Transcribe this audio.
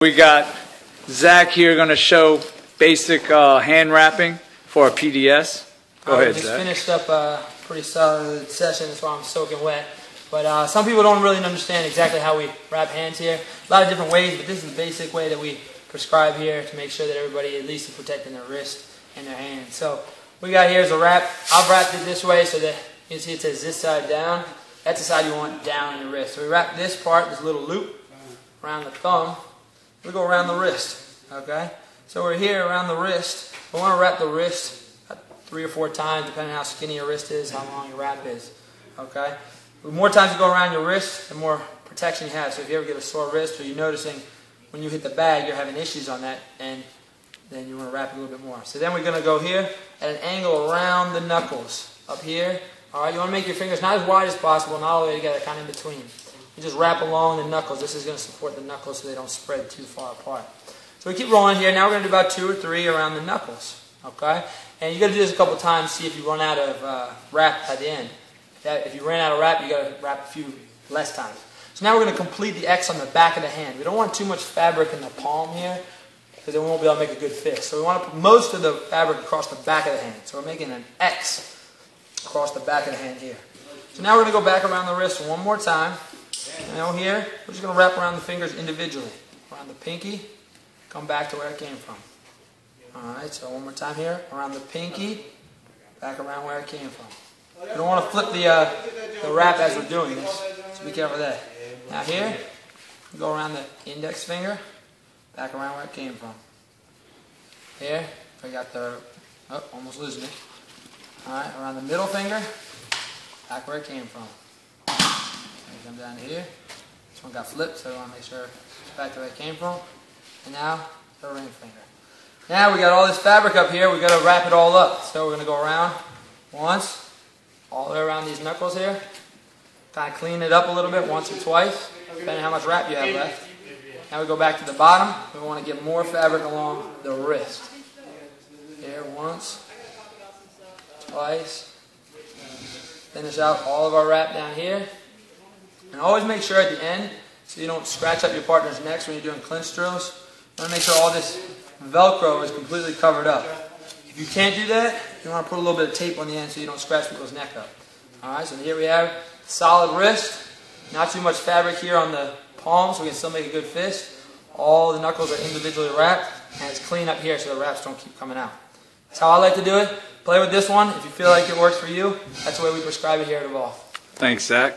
We got Zach here going to show basic hand wrapping for a PDS. Go ahead, Zach. Zach. Finished up a pretty solid session, that's why I'm soaking wet. But some people don't really understand exactly how we wrap hands here. A lot of different ways, but this is the basic way that we prescribe here to make sure that everybody at least is protecting their wrist and their hand. So what we got here is a wrap. I've wrapped it this way so that you can see it says this side down. That's the side you want down in your wrist. So we wrap this part, this little loop around the thumb. We go around the wrist, okay? So we're here around the wrist. We want to wrap the wrist 3 or 4 times, depending on how skinny your wrist is, how long your wrap is, okay? The more times you go around your wrist, the more protection you have. So if you ever get a sore wrist or you're noticing when you hit the bag you're having issues on that, and then you want to wrap it a little bit more. So then we're going to go here at an angle around the knuckles, up here. All right, you want to make your fingers not as wide as possible, not all the way together, kind of in between. You just wrap along the knuckles. This is going to support the knuckles so they don't spread too far apart. So we keep rolling here. Now we're going to do about 2 or 3 around the knuckles. Okay? And you got to do this a couple times, see if you run out of wrap at the end. If you ran out of wrap, you got to wrap a few less times. So now we're going to complete the X on the back of the hand. We don't want too much fabric in the palm here, because then we won't be able to make a good fist. So we want to put most of the fabric across the back of the hand. So we're making an X across the back of the hand here. So now we're going to go back around the wrist one more time. Now here, we're just going to wrap around the fingers individually. Around the pinky, come back to where it came from. Alright, so one more time here. Around the pinky, back around where it came from. You don't want to flip the wrap as we're doing this, so be careful of that. Now here, go around the index finger, back around where it came from. Here, I got the, oh, almost losing it. Alright, around the middle finger, back where it came from. Come down to here. This one got flipped, so I want to make sure it's back to where it came from. And now, the ring finger. Now we got all this fabric up here, we got to wrap it all up. So we're going to go around once, all the way around these knuckles here. Kind of clean it up a little bit, once or twice, depending on how much wrap you have left. Now we go back to the bottom. We want to get more fabric along the wrist. Here, once, twice. Finish out all of our wrap down here. And always make sure at the end, so you don't scratch up your partner's necks when you're doing clinch drills, you want to make sure all this Velcro is completely covered up. If you can't do that, you want to put a little bit of tape on the end so you don't scratch people's neck up. Alright, so here we have solid wrist, not too much fabric here on the palm so we can still make a good fist. All the knuckles are individually wrapped, and it's clean up here so the wraps don't keep coming out. That's how I like to do it. Play with this one. If you feel like it works for you, that's the way we prescribe it here at Evolve. Thanks, Zach.